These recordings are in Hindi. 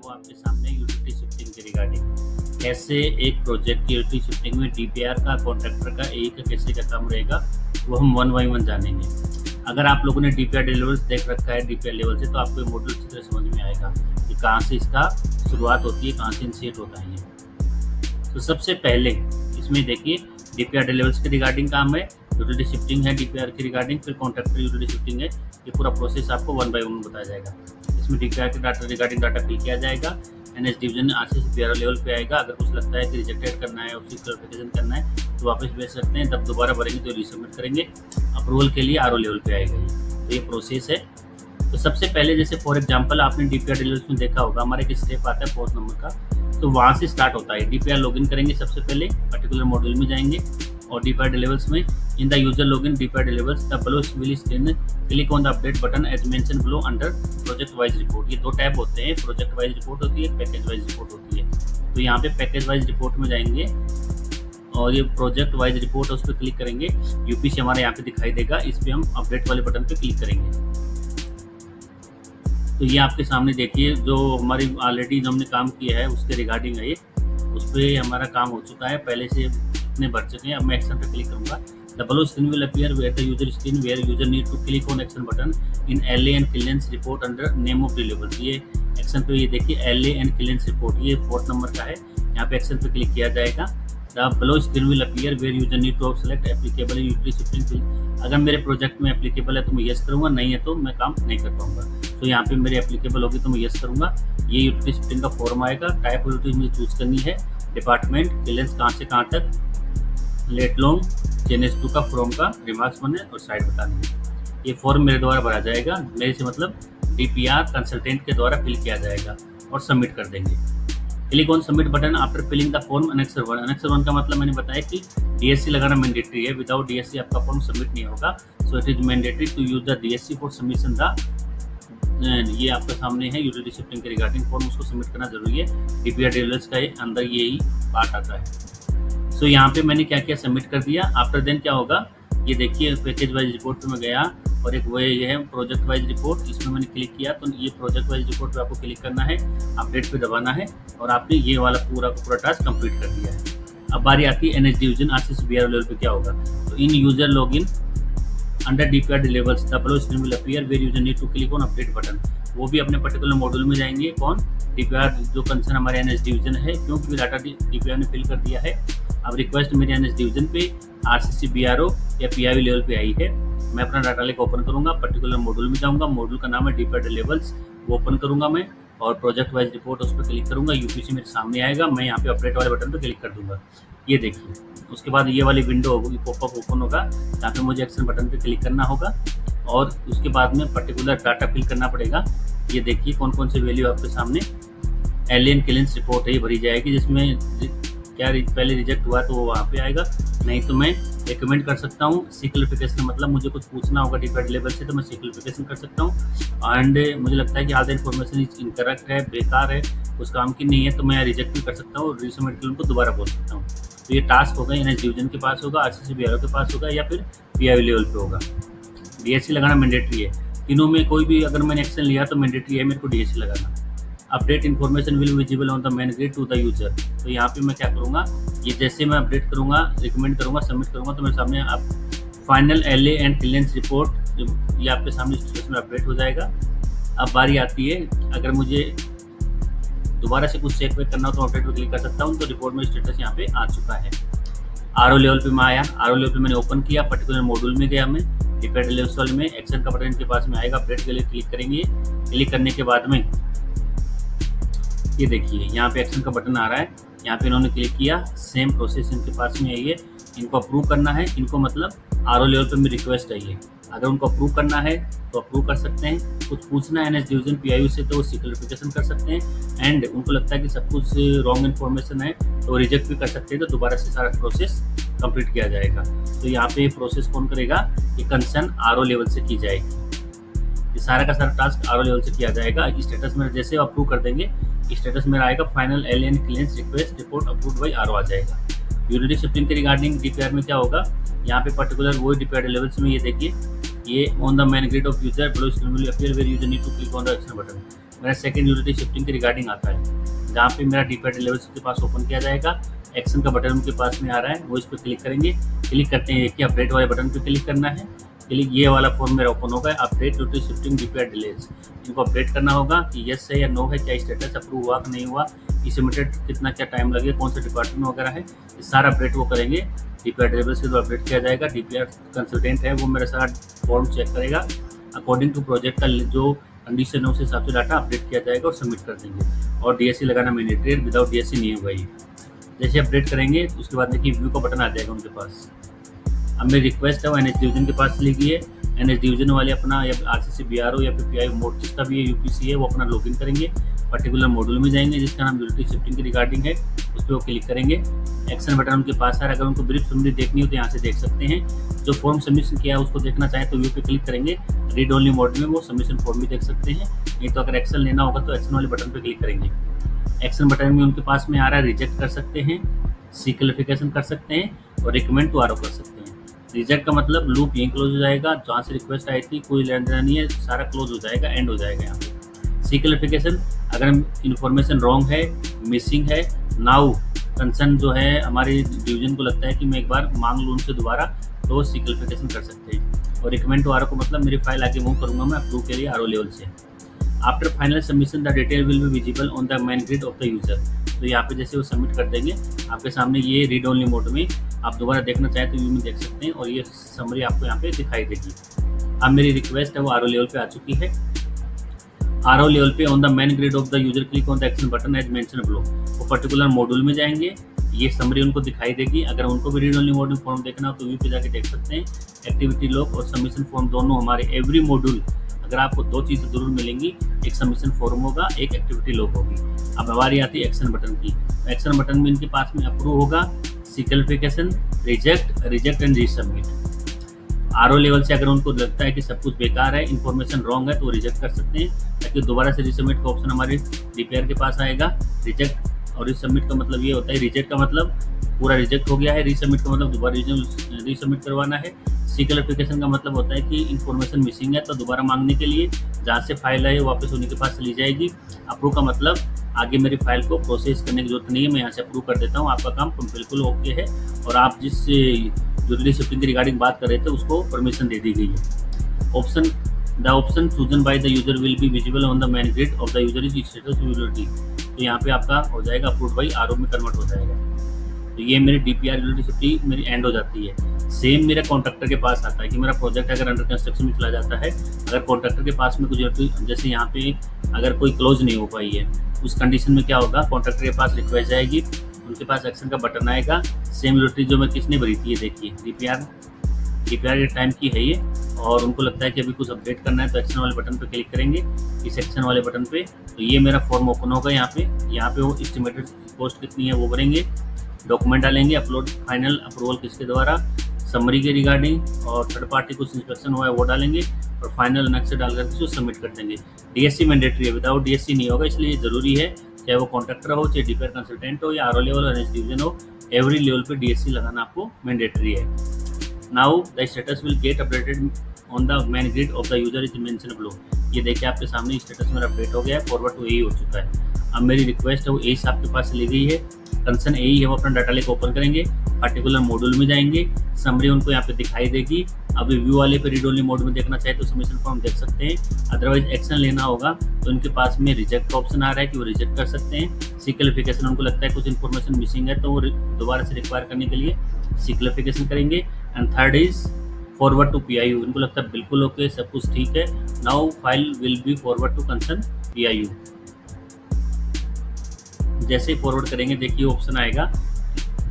वो आपके सामने यूटिलिटी शिफ्टिंग के रिगार्डिंग कैसे एक प्रोजेक्ट की यूटिलिटी शिफ्टिंग में डीपीआर का कॉन्ट्रैक्टर का एक कैसे का काम रहेगा, वो हम वन बाई वन जानेंगे। अगर आप लोगों ने डीपीआर डिलीवरीज देख रखा है डीपीआर लेवल से, तो आपको ये मॉडल अच्छी तरह समझ में आएगा कि कहाँ से इसका शुरुआत होती है, कहाँ से इनिशिएट होता है ये। तो सबसे पहले इसमें देखिए डीपीआर डिलीवरीज के रिगार्डिंग काम है, यूटिलिटी शिफ्टिंग है डीपीआर की रिगार्डिंग, फिर कॉन्ट्रैक्टर यूटिलिटी शिफ्टिंग है। ये पूरा प्रोसेस आपको वन बाय वन बताया जाएगा। इसमें डीपीआर के डाटा रिगार्डिंग डाटा फिल किया जाएगा, NS division RCC BRO level पे आएगा। अगर कुछ लगता है कि रिजेक्टेड करना है, उसकी क्लैरिफिकेशन करना है तो वापस भेज सकते हैं, तब दोबारा भरेंगे तो रीसबमिट करेंगे। अप्रूवल के लिए आरओ लेवल पे आएगा ये। तो ये प्रोसेस है। तो सबसे पहले जैसे फॉर एग्जांपल आपने डीपीआर डिलीवरीज में देखा होगा, हमारा एक स्टेप आता है 4 नंबर का, तो वहाँ से स्टार्ट होता है। डीपीआर लॉगिन करेंगे, सबसे पहले पर्टिकुलर मॉड्यूल में जाएंगे और डीपीआर डिलीवरीज में in the user login DPR deliveries the below will screen click on the update button as mention below under project wise report. ये 2 टैब होते हैं, प्रोजेक्ट वाइज रिपोर्ट होती है, पैकेज वाइज रिपोर्ट होती है। तो यहाँ पे पैकेज वाइज रिपोर्ट में जाएंगे और ये प्रोजेक्ट वाइज रिपोर्ट है, उस पर क्लिक करेंगे। यूपीसी हमारे यहाँ पे दिखाई देगा, इस पर हम अपडेट वाले बटन पे क्लिक करेंगे। तो ये आपके सामने देखिए जो हमारी ऑलरेडी जो हमने काम किया है उसके रिगार्डिंग है ये, उस पर हमारा काम हो चुका है, पहले से इतने भर चुके हैं। अब मैं एक्शन पे क्लिक करूंगा। The below screen will appear where the user screen where user need to click on action button in LA and clearance report under name of deliverables। ये एक्शन पे ये देखिए LA and clearance report, ये 4 नंबर का है। यहाँ पे एक्शन पे क्लिक किया जाएगा। The below screen will appear where user need to select applicable utility shifting। अगर मेरे प्रोजेक्ट में एप्लीकेबल है तो मैं यस करूँगा, नहीं है तो मैं काम नहीं कर पाऊंगा। तो यहाँ पे मेरी एप्लीकेबल होगी तो मैं यस करूँगा। ये यूटिलिटी शिफ्टिंग का फॉर्म आएगा। टाइप यूटिलिटी मुझे चूज करनी है, डिपार्टमेंट, क्लियरेंस कहाँ से कहाँ तक, लेट लॉन्ग, JNS2 का फॉर्म का रिमार्क्स बने और साइड बतानी है। ये फॉर्म मेरे द्वारा भरा जाएगा, मेरे से मतलब डीपीआर कंसल्टेंट के द्वारा फिल किया जाएगा और सबमिट कर देंगे। Click on submit button after filling the form annexure 1। Annexure 1 का मतलब मैंने बताया कि डीएससी लगाना मैंडेटरी है। विदाउट डीएससी आपका फॉर्म सबमिट नहीं होगा। So it is mandatory to use the DSC for submission the ये आपके सामने है यूटिलिटी शिफ्टिंग के रिगार्डिंग फॉर्म, उसको सबमिट करना जरूरी है। डीपीआर डिलीवरीज का अंदर यही पार्ट आता है। सो यहाँ पे मैंने क्या किया, सबमिट कर दिया। आफ्टर देन क्या होगा, ये देखिए पैकेज वाइज रिपोर्ट पे मैं गया और एक वो ये है प्रोजेक्ट वाइज रिपोर्ट, इसमें मैंने क्लिक किया। तो ये प्रोजेक्ट वाइज रिपोर्ट पे आपको क्लिक करना है, अपडेट पे दबाना है और आपने ये वाला पूरा का पूरा टास्क कंप्लीट कर दिया है। अब बारी आती है NS division RCC BRO level पे क्या होगा। तो in user login under DPR deliveries the below screen will appear where user need to click on update button. वो भी अपने पर्टिकुलर मॉड्यूल में जाएंगे। कौन, डीपीआर जो कंसर्न हमारे एनएस डिवीजन है, क्योंकि डाटा डीपीआर ने फिल कर दिया है। अब रिक्वेस्ट मेरे एनएस डिवीजन पे आरसीसी बीआरओ या पीआईवी लेवल पे आई है। मैं अपना डाटा लेकर ओपन करूंगा, पर्टिकुलर मॉड्यूल में जाऊंगा, मॉड्यूल का नाम है डीपीआर डिलीवरीज, वो ओपन करूंगा मैं और प्रोजेक्ट वाइज रिपोर्ट उस पर क्लिक करूंगा। यूपीसी मेरे सामने आएगा, मैं यहाँ पे अपडेट वाले बटन पर क्लिक कर दूंगा। ये देखिए, उसके बाद ये वाली विंडो होगी, पॉपअप ओपन होगा, यहाँ पे मुझे एक्शन बटन पे क्लिक करना होगा और उसके बाद में पर्टिकुलर डाटा फिल करना पड़ेगा। ये देखिए कौन कौन से वैल्यू आपके सामने एलियन क्लियरेंस रिपोर्ट है, ये भरी जाएगी, जिसमें क्या पहले रिजेक्ट हुआ तो वो वहाँ पे आएगा, नहीं तो मैं रिकमेंड कर सकता हूँ सी क्लियरिफिकेशन। मतलब मुझे कुछ पूछना होगा डीपीआर लेवल से तो मैं सी क्लियरिफिकेशन कर सकता हूँ। एंड मुझे लगता है कि आधा इन्फॉर्मेशन इनकरेक्ट है, बेकार है, उस काम की नहीं है, तो मैं रिजेक्ट भी कर सकता हूँ और रीसबमिट के उनको दोबारा बोल सकता हूँ। तो ये टास्क होगा एनएस डिवीजन के पास होगा, आरसीसी बीआरओ के पास होगा या फिर पीआईवी लेवल पे होगा। डीएससी लगाना मैंडेटरी है, तीनों में कोई भी अगर मैंने एक्शन लिया तो मैंडेटरी है मेरे को डीएससी लगाना। Update information will visible on the main grid to the user. तो यहाँ पे मैं क्या करूँगा, ये जैसे मैं अपडेट करूँगा, रिकमेंड करूँगा, सबमिट करूँगा तो मेरे सामने आप final LA and clearance report ये आपके सामने स्टेटस में अपडेट हो जाएगा। अब बारी आती है, अगर मुझे दोबारा से कुछ चेक वेक करना हो तो अपडेट पर क्लिक कर सकता हूँ। तो रिपोर्ट में स्टेटस यहाँ पे आ चुका है। आरओ लेवल पे मैं आया, आरओ लेवल पे मैंने ओपन किया, पर्टिकुलर मॉड्यूल में गया मैं, डीपीआर डिलीवरीज में एक्शन का बटन इनके पास में आएगा, अपडेट के लिए क्लिक करेंगे। क्लिक करने के बाद में ये देखिए यहाँ पे एक्शन का बटन आ रहा है, यहाँ पे इन्होंने क्लिक किया, सेम प्रोसेस इनके पास में आई है। इनको अप्रूव करना है, इनको मतलब आरओ लेवल पे मेरी रिक्वेस्ट आई है, अगर उनको अप्रूव करना है तो अप्रूव कर सकते हैं। कुछ पूछना है एनएस डिवीजन पीआईयू से तो वो सी क्लियरिफिकेशन कर सकते हैं। एंड उनको लगता है कि सब कुछ रॉन्ग इन्फॉर्मेशन है तो रिजेक्ट भी कर सकते हैं, तो दोबारा से सारा प्रोसेस कंप्लीट किया जाएगा। तो यहाँ पे प्रोसेस कौन करेगा, ये कंसर्न आरओ लेवल से की जाएगी। ये सारा का सारा टास्क आरओ लेवल से किया जाएगा। स्टेटस में जैसे अप्रूव कर देंगे, स्टेटस में आएगा final alien clearance request report approved by RO आ जाएगा। यूटिलिटी शिफ्टिंग के रिगार्डिंग डीपीआर में क्या होगा, यहाँ पे पर्टिकुलर वही डीपीआर लेवल्स में ये देखिए, ये on the main grid of user below screen will appear where user need to click on the action button। मेरा सेकंड यूटिलिटी शिफ्टिंग के रिगार्डिंग आता है, जहाँ पे मेरा डीपीआर लेवल्स के पास ओपन किया जाएगा। एक्शन का बटन उनके पास में आ रहा है, वो इस पर क्लिक करेंगे। क्लिक करते हैं कि अपडेट वाले बटन पे क्लिक करना है। क्लिक, ये वाला फॉर्म मेरा ओपन होगा, update utility shifting DPR delays. इनको अपडेट करना होगा कि यस है या नो है, क्या स्टेटस अप्रूव हुआ कि नहीं हुआ, ई सबमिटेड कितना क्या टाइम लगे, कौन सा डिपार्टमेंट वगैरह है, ये सारा अपडेट वो करेंगे। डीपीआर डिलेवल्स के द्वारा अपडेट किया जाएगा। डीपीआर कंसल्टेंट है वो मेरा सारा फॉर्म चेक करेगा, अकॉर्डिंग टू प्रोजेक्ट का जो कंडीशन है उस हिसाब से डाटा अपडेट किया जाएगा और सबमिट कर देंगे। और डीएससी लगाना मैंडेटरी है, विदाउट डीएससी नहीं होगा ये। जैसे अपडेट करेंगे उसके बाद देखिए व्यू का बटन आ जाएगा उनके पास। अब मेरी रिक्वेस्ट है वो एनएच डिवीजन के पास चली गई है। एनएच डिवीजन वाले अपना या आरसीसी बीआरओ या फिर पीआई मोड जिसका भी यूपीसी है वो अपना लॉगिन करेंगे, पर्टिकुलर मॉड्यूल में जाएंगे जिसका नाम यूटिलिटी शिफ्टिंग की रिगार्डिंग है, उस पर वो क्लिक करेंगे। एक्शन बटन उनके पास है, अगर उनको ब्रीफ समरी देखनी हो तो यहाँ से देख सकते हैं। जो फॉर्म सबमिशन किया है उसको देखना चाहें तो व्यू पे क्लिक करेंगे, रीड ओनली मोड में वो सबमिशन फॉर्म भी देख सकते हैं। नहीं तो अगर एक्शन लेना होगा तो एक्शन वाले बटन पर क्लिक करेंगे। एक्शन बटन में उनके पास में आ रहा है, रिजेक्ट कर सकते हैं, सी क्लियरिफिकेशन कर सकते हैं और रिकमेंड टू आरओ कर सकते हैं। रिजेक्ट का मतलब लूप यहीं क्लोज हो जाएगा, जहाँ से रिक्वेस्ट आई थी कोई लेन देना नहीं है, सारा क्लोज हो जाएगा, एंड हो जाएगा यहाँ पे। सी क्लियरिफिकेशन, अगर इन्फॉर्मेशन रॉन्ग है, मिसिंग है, नाउ कंसर्न जो है हमारी डिवीजन को लगता है कि मैं एक बार मांग लूँ उनसे दोबारा, तो सी क्लियरिफिकेशन कर सकते हैं। और रिकमेंड टू आरओ को मतलब मेरी फाइल आगे मूव करूँगा मैं अप्रूव के लिए आरओ लेवल से। After final submission the detail will be visible on the main grid of the user. तो यहाँ पे जैसे वो सबमिट कर देंगे आपके सामने ये रीड ओनली मोड में, आप दोबारा देखना चाहें तो व्यू में देख सकते हैं और ये समरी आपको यहाँ पे दिखाई देगी। अब मेरी रिक्वेस्ट है वो आरओ लेवल पे आ चुकी है। आरओ लेवल पे on the main grid of the user click on the action button as mention below. वो पर्टिकुलर मॉड्यूल में जाएंगे, ये समरी उनको दिखाई देगी। अगर उनको भी रीड ओनली मोड में फॉर्म देखना हो तो व्यू पे जाके देख सकते हैं। एक्टिविटी लॉग और सबमिशन फॉर्म दोनों हमारे एवरी मॉड्यूल, अगर आपको दो चीज़ें जरूर मिलेंगी, एक सबमिशन फॉर्म होगा, एक एक्टिविटी लॉग होगी। अब हमारी आती है एक्शन बटन की। एक्शन बटन में इनके पास में अप्रूव होगा, seek clarification, reject and resubmit. RO level से अगर उनको लगता है कि सब कुछ बेकार है, इन्फॉर्मेशन रॉन्ग है, तो वो रिजेक्ट कर सकते हैं, ताकि दोबारा से रीसबमिट का ऑप्शन हमारे डीपीआर के पास आएगा। रिजेक्ट और रीसबमिट का मतलब ये होता है, रिजेक्ट का मतलब पूरा रिजेक्ट हो गया है, रीसबमिट का मतलब दोबारा रीसबमिट करवाना है। सी क्लियरिफिकेशन का मतलब होता है कि इन्फॉर्मेशन मिसिंग है तो दोबारा मांगने के लिए जहाँ से फाइल है वापस उन्हीं के पास चली जाएगी। अप्रूव का मतलब आगे मेरी फाइल को प्रोसेस करने की जरूरत नहीं है, मैं यहाँ से अप्रूव कर देता हूँ, आपका काम बिल्कुल ओके है और आप जिस यूटिलिटी शिफ्टिंग की रिगार्डिंग बात कर रहे थे उसको परमिशन दे दी गई है। Option, the option chosen by the user will be visible on the main grid of the user is status utility. तो यहाँ पे आपका हो जाएगा अप्रूव बाई आरओ में कन्वर्ट हो जाएगा। तो ये मेरी डीपीआर यूटिलिटी शिफ्टिंग मेरी एंड हो जाती है। सेम मेरा कॉन्ट्रैक्टर के पास आता है कि मेरा प्रोजेक्ट अगर अंडर कंस्ट्रक्शन में चला जाता है, अगर कॉन्ट्रैक्टर के पास में कुछ जैसे यहाँ पे अगर कोई क्लोज नहीं हो पाई है, उस कंडीशन में क्या होगा, कॉन्ट्रैक्टर के पास रिक्वेस्ट जाएगी, उनके पास एक्शन का बटन आएगा। सेम यूटिलिटी जो मैं किसने भरी थी, ये देखिए डीपीआर के टाइम की है ये, और उनको लगता है कि अभी कुछ अपडेट करना है तो एक्शन वाले बटन पे क्लिक करेंगे, इस एक्शन वाले बटन पे, तो ये मेरा फॉर्म ओपन होगा। यहाँ पे वो एस्टिमेटेड कॉस्ट कितनी है वो भरेंगे, डॉक्यूमेंट डालेंगे, अपलोड फाइनल अप्रूवल किसके द्वारा, समरी के रिगार्डिंग, और थर्ड पार्टी कुछ इंस्पेक्शन हुआ है वो डालेंगे और फाइनल नेक्स्ट डाल करके उसको सबमिट कर देंगे। डीएससी मैंडेटरी है, विदाउट डीएससी नहीं होगा, इसलिए जरूरी है, चाहे वो कॉन्ट्रैक्टर हो, चाहे डीपीआर कंसल्टेंट हो या आरओ लेवल और एनएच डिवीजन हो, एवरी लेवल पे डीएससी लगाना आपको मैंडेटरी है। Now the status will get updated on the main grid of the user is mention below. ये देखिए आपके सामने स्टेटस मेरा अपडेट हो गया है, फॉरवर्ड टू एई हो चुका है। अब मेरी रिक्वेस्ट है वो एई आपके पास ली गई है, कंसर्न एई है वो अपना डाटा लेकर ओपन करेंगे, पर्टिकुलर मॉड्यूल में जाएंगे, समरी उनको यहाँ पे दिखाई देगी। अभी व्यू वाले पे रीड ओनली मोड में देखना चाहे तो सबमिशन फॉर्म देख सकते हैं, अदरवाइज एक्शन लेना होगा तो उनके पास में रिजेक्ट का ऑप्शन आ रहा है कि वो रिजेक्ट कर सकते हैं। सी क्लियरिफिकेशन, उनको लगता है कुछ इन्फॉर्मेशन मिसिंग है तो वो दोबारा से रिक्वायर करने के लिए सी क्लियरिफिकेशन करेंगे। And third is forward to PIU, उनको लगता है बिल्कुल ओके, सब कुछ ठीक है, now file will be forward to concern PIU. जैसे ही फॉरवर्ड करेंगे देखिए ऑप्शन आएगा,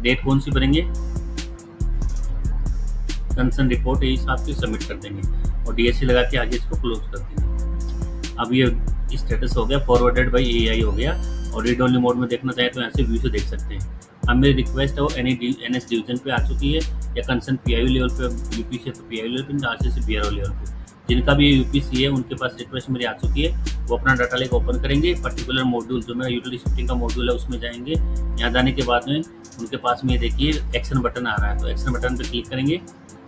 डेट कौन सी भरेंगे, कंसर्न रिपोर्ट यही हिसाब से सबमिट कर देंगे और डीएससी लगा के आगे इसको क्लोज कर देंगे। अब ये स्टेटस हो गया, फॉरवर्डेड बाई एआई हो गया, और रीड ओनली मोड में देखना चाहे तो यहाँ से व्यू से देख सकते हैं। अब मेरी रिक्वेस्ट है वो एनएच डिवीजन पे आ चुकी है या कंसर्न पीआईयू लेवल पे, यूपीसी है तो पीआईयू लेवल पे, आरसीसी से बीआरओ लेवल पे, जिनका भी यूपीसी है उनके पास रिक्वेस्ट मेरी आ चुकी है, वो अपना डाटा लेकर ओपन करेंगे, पर्टिकुलर मॉड्यूल जो मेरा यूटिलिटी शिफ्टिंग का मॉड्यूल है उसमें जाएंगे। यहाँ जाने के बाद में उनके पास में देखिए एक्शन बटन आ रहा है, तो एक्शन बटन पे क्लिक करेंगे,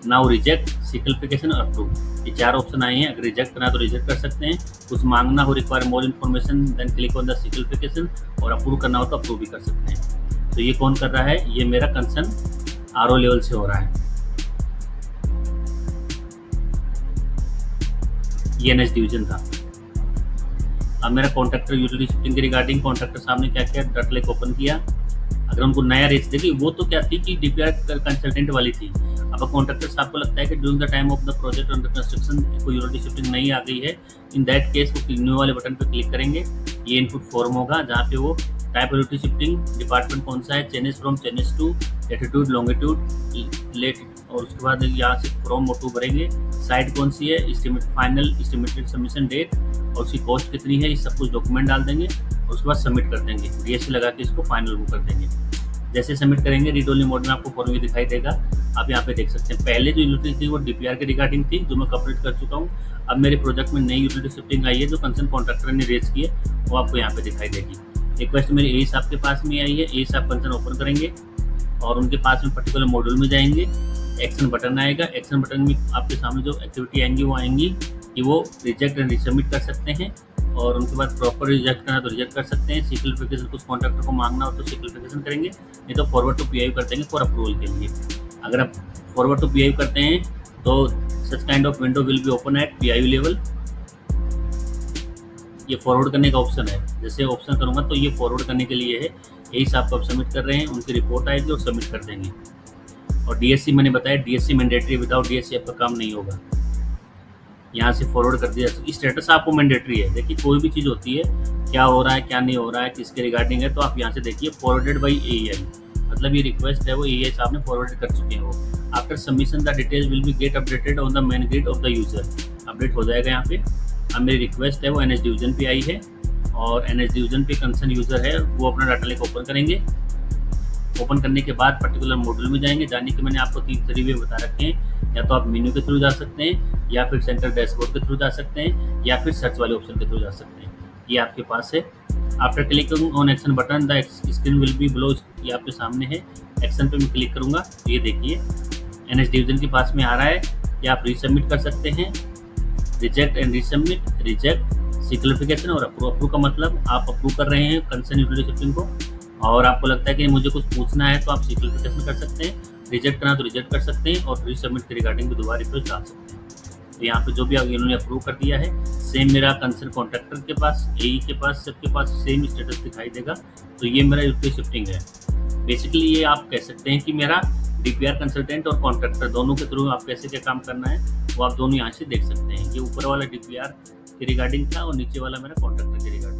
नाउ रिजेक्ट, सिक्लिफिकेशन और अप्रूव, ये 4 ऑप्शन आए हैं। अगर रिजेक्ट करना है तो रिजेक्ट कर सकते हैं, कुछ मांगना हो, require more information, then click on the seek clarification, और अप्रूव करना हो तो अप्रूव भी कर सकते हैं। तो ये कौन कर रहा है? ये मेरा कंसर्न आरओ लेवल से हो रहा है। ये एनएच डिवीजन था। अब मेरा कॉन्ट्रैक्टर यूटिलिटी शिफ्टिंग के रिगार्डिंग कॉन्ट्रैक्टर साहब ने क्या किया, डाटा लेक ओपन किया। अगर उनको नया रेट देखिए, वो तो क्या थी कि डीपीआर कंसल्टेंट वाली थी। अब कॉन्ट्रैक्टर साहब को लगता है कि during the time of the project under construction कोई यूटिलिटी शिफ्टिंग नहीं आ गई है, इन दैट केस वो रिन्यू वाले बटन पर क्लिक करेंगे। ये इनपुट फॉर्म होगा जहाँ पे वो टाइप यूटिलिटी शिफ्टिंग, डिपार्टमेंट कौन सा है, changes from changes to, latitude longitude late, और उसके बाद यहाँ से फ्रॉम टू भरेंगे, साइट कौन सी है, estimate final estimated submission date और उसकी कॉस्ट कितनी है, ये सब कुछ डॉक्यूमेंट डाल देंगे और उसके बाद सबमिट कर देंगे। डीएससी लगा के इसको फाइनल वो कर देंगे। जैसे सबमिट करेंगे रीड ओनली मोड में आपको फॉर्म ये दिखाई देगा। आप यहाँ पे देख सकते हैं पहले जो यूटिलिटी थी वो डीपीआर के रिगार्डिंग थी, जो मैं कंप्लीट कर चुका हूँ। अब मेरे प्रोजेक्ट में नई यूटिलिटी शिफ्टिंग आई है जो कंसर्न कॉन्ट्रैक्टर ने रेज की है, वो आपको यहाँ पे दिखाई देगी। रिक्वेस्ट मेरी ए साहब के पास में आई है, ए साहब कंसर्न ओपन करेंगे और उनके पास में पर्टिकुलर मॉड्यूल में जाएंगे, एक्शन बटन आएगा। एक्शन बटन में आपके सामने जो एक्टिविटी आएंगी वो आएंगी कि वो रिजेक्ट एंड रिसबमिट कर सकते हैं, और उनके बाद प्रॉपर रिजेक्ट करना तो रिजेक्ट कर सकते हैं। सिक्लिफिकेशन कुछ कॉन्ट्रैक्टर को मांगना हो तो सिक्लिफिकेशन करेंगे, नहीं तो फॉरवर्ड टू पीआई कर देंगे फॉर अप्रूवल के लिए। अगर आप फॉरवर्ड टू पीआई करते हैं तो such kind of window will be open at pi level. ये फॉरवर्ड करने का ऑप्शन है, जैसे ऑप्शन करूँगा तो ये फॉरवर्ड करने के लिए है। यही साहब आप सबमिट कर रहे हैं, उनकी रिपोर्ट आएगी और सबमिट कर देंगे। और डीएससी मैंने बताया, डीएससी मैंडेटरी, विदाउट डीएससी आपका काम नहीं होगा। यहाँ से फॉरवर्ड कर दिया, स्टेटस आपको मैंडेटरी है। देखिए कोई भी चीज़ होती है, क्या हो रहा है क्या नहीं हो रहा है, किसके रिगार्डिंग है, तो आप यहाँ से देखिए फॉरवर्डेड बाई एईआई, मतलब ये रिक्वेस्ट है वो एईआई साहब ने फॉरवर्ड कर चुके हैं वो। After submission the details will be get updated on the main grid of the user, update हो जाएगा यहाँ पे। अब मेरी रिक्वेस्ट है वो एनएच डिवीजन पे आई है, और एनएच डिवीजन पे कंसर्न यूजर है वो अपना डाटा लेक ओपन करेंगे। ओपन करने के बाद पर्टिकुलर मॉड्यूल में जाएंगे। जाने के मैंने आपको 3 तरीके बता रखे हैं, या तो आप मेन्यू के थ्रू जा सकते हैं, या फिर सेंटर डैशबोर्ड के थ्रू जा सकते हैं, या फिर सर्च वाले ऑप्शन के थ्रू जा सकते हैं। ये आपके पास है। After clicking on action button the screen will be below, ये आपके सामने है। एक्शन पे मैं क्लिक करूँगा तो ये देखिए एनएच डिवीजन के पास में आ रहा है कि आप रीसबमिट कर सकते हैं, रिजेक्ट एंड रीसबमिट, रिजेक्ट, सिक्लिफिकेशन और अप्रूव। अप्रूव का मतलब आप अप्रूव कर रहे हैं कंसर्न यूटिलिटी शिफ्टिंग को, और आपको लगता है कि मुझे कुछ पूछना है तो आप सिक्लिफिकेशन कर सकते हैं, रिजेक्ट करना तो रिजेक्ट कर सकते हैं, और रीसबमिट के रिगार्डिंग भी दोबारा रिक्वेस्ट डाल सकते हैं। तो यहाँ पे जो भी इन्होंने अप्रूव कर दिया है, सेम मेरा कंसर्न कॉन्ट्रैक्टर के पास, एई के पास, सबके पास सेम स्टेटस दिखाई देगा। तो ये मेरा यूटिलिटी शिफ्टिंग है। बेसिकली ये आप कह सकते हैं कि मेरा डीपीआर कंसल्टेंट और कॉन्ट्रैक्टर दोनों के थ्रू आप कैसे क्या काम करना है वो आप दोनों यहाँ से देख सकते हैं। ये ऊपर वाला डीपीआर के रिगार्डिंग था और नीचे वाला मेरा कॉन्ट्रैक्टर के रिगार्डिंग।